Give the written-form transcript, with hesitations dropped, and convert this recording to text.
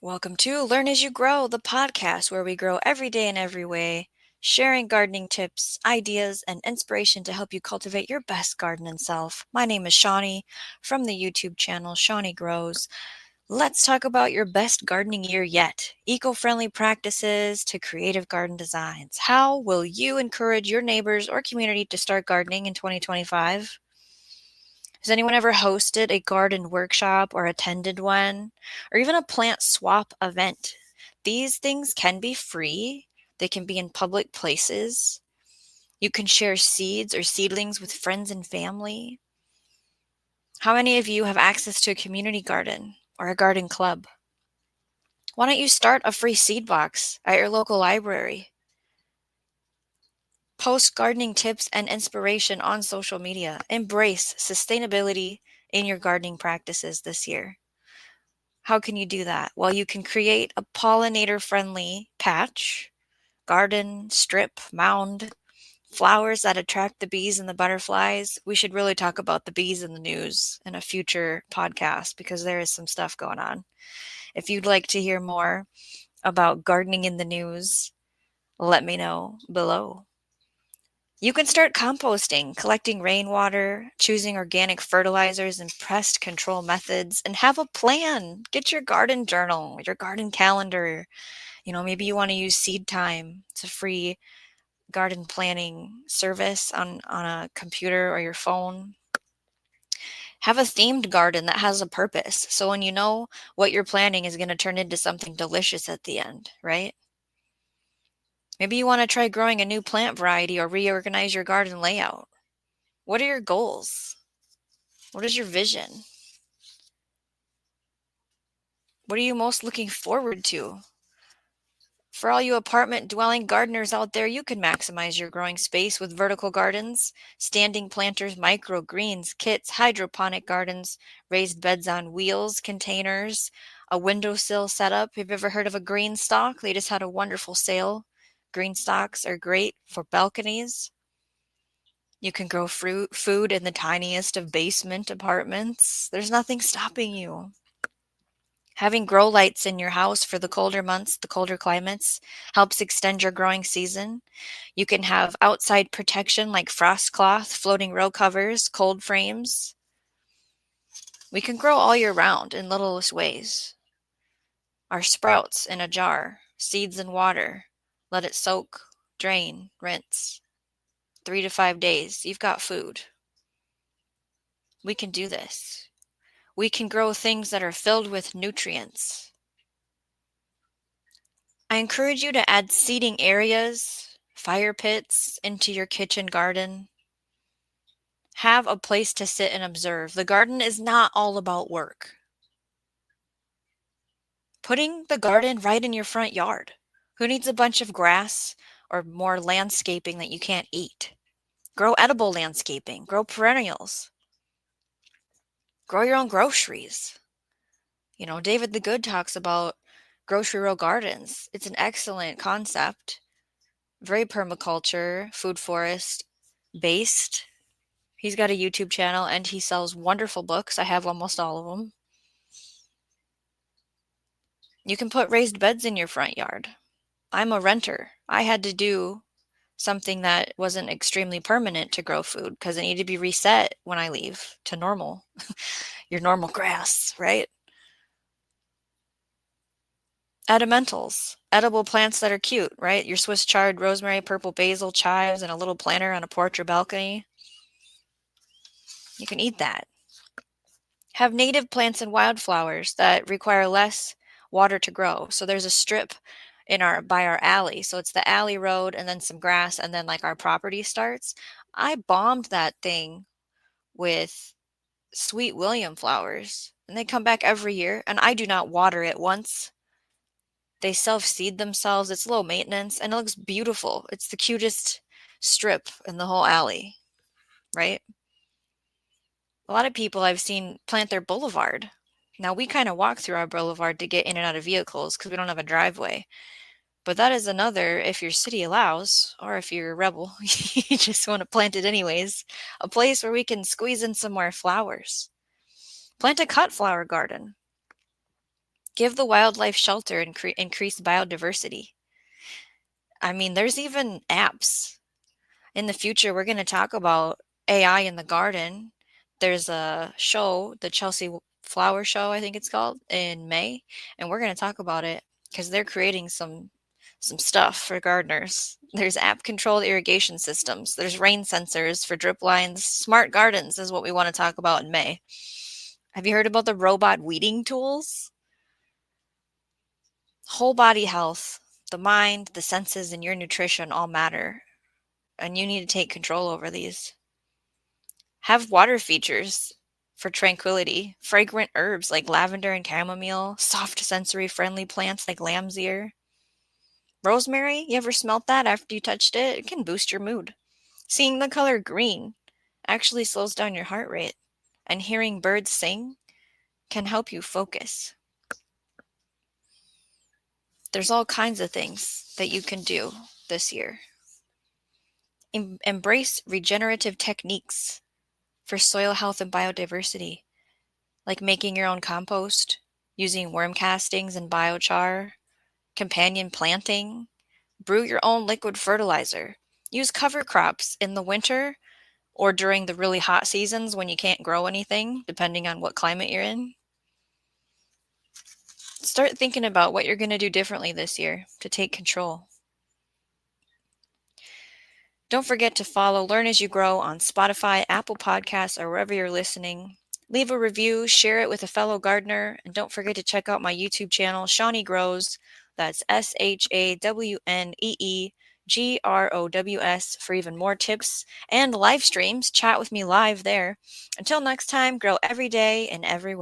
Welcome to Learn as You Grow, the podcast where we grow every day in every way, sharing gardening tips, ideas, and inspiration to help you cultivate your best garden and self. My name is Shawnee from the YouTube channel Shawnee Grows. Let's talk about your best gardening year yet. Eco-friendly practices to creative garden designs. How will you encourage your neighbors or community to start gardening in 2025? Has anyone ever hosted a garden workshop or attended one? Or even a plant swap event? These things can be free. They can be in public places. You can share seeds or seedlings with friends and family. How many of you have access to a community garden or a garden club? Why don't you start a free seed box at your local library? Post gardening tips and inspiration on social media. Embrace sustainability in your gardening practices this year. How can you do that? Well, you can create a pollinator-friendly patch, garden, strip, mound, flowers that attract the bees and the butterflies. We should really talk about the bees in the news in a future podcast because there is some stuff going on. If you'd like to hear more about gardening in the news, let me know below. You can start composting, collecting rainwater, choosing organic fertilizers and pest control methods, and have a plan. Get your garden journal, your garden calendar. Maybe you want to use Seed Time. It's a free garden planning service on a computer or your phone. Have a themed garden that has a purpose. So when you know what you're planting is going to turn into something delicious at the end, right? Maybe you want to try growing a new plant variety or reorganize your garden layout. What are your goals? What is your vision? What are you most looking forward to? For all you apartment dwelling gardeners out there, you can maximize your growing space with vertical gardens, standing planters, microgreens, kits, hydroponic gardens, raised beds on wheels, containers, a windowsill setup. Have you ever heard of a green stalk? They just had a wonderful sale. Green stalks are great for balconies. You can grow food in the tiniest of basement apartments. There's nothing stopping you. Having grow lights in your house for the colder months, the colder climates, helps extend your growing season. You can have outside protection like frost cloth, floating row covers, cold frames. We can grow all year round in littlest ways. Our sprouts in a jar, seeds in water. Let it soak, drain, rinse. 3 to 5 days, you've got food. We can do this. We can grow things that are filled with nutrients. I encourage you to add seating areas, fire pits into your kitchen garden. Have a place to sit and observe. The garden is not all about work. Putting the garden right in your front yard. Who needs a bunch of grass or more landscaping that you can't eat? Grow edible landscaping, grow perennials, grow your own groceries. David the Good talks about grocery row gardens. It's an excellent concept, very permaculture, food forest based. He's got a YouTube channel and he sells wonderful books. I have almost all of them. You can put raised beds in your front yard. I'm a renter. I had to do something that wasn't extremely permanent to grow food because it needed to be reset when I leave to normal, your normal grass, right? Edimentals, edible plants that are cute, right? Your Swiss chard, rosemary, purple basil, chives, and a little planter on a porch or balcony. You can eat that. Have native plants and wildflowers that require less water to grow. So there's a strip by our alley. So it's the alley road and then some grass and then like our property starts. I bombed that thing with sweet William flowers and they come back every year and I do not water it once. They self-seed themselves. It's low maintenance and it looks beautiful. It's the cutest strip in the whole alley, right? A lot of people I've seen plant their boulevard. Now we kind of walk through our boulevard to get in and out of vehicles because we don't have a driveway. But that is another, if your city allows, or if you're a rebel, you just want to plant it anyways, a place where we can squeeze in some more flowers. Plant a cut flower garden. Give the wildlife shelter and increase biodiversity. I mean, there's even apps. In the future, we're going to talk about AI in the garden. There's a show, the Chelsea Flower Show, I think it's called, in May, and we're going to talk about it because they're creating some stuff for gardeners. There's app-controlled irrigation systems. There's rain sensors for drip lines. Smart gardens is what we want to talk about in May. Have you heard about the robot weeding tools? Whole body health, the mind, the senses, and your nutrition all matter, and you need to take control over these. Have water features for tranquility, fragrant herbs like lavender and chamomile, soft sensory friendly plants like lamb's ear. Rosemary, you ever smelt that after you touched it? It can boost your mood. Seeing the color green actually slows down your heart rate, and hearing birds sing can help you focus. There's all kinds of things that you can do this year. Embrace regenerative techniques for soil health and biodiversity, like making your own compost, using worm castings and biochar, companion planting, brew your own liquid fertilizer, use cover crops in the winter or during the really hot seasons when you can't grow anything, depending on what climate you're in. Start thinking about what you're going to do differently this year to take control. Don't forget to follow Learn As You Grow on Spotify, Apple Podcasts, or wherever you're listening. Leave a review, share it with a fellow gardener, and don't forget to check out my YouTube channel, Shawnee Grows. That's ShawnEeGrows for even more tips and live streams. Chat with me live there. Until next time, grow every day in every way.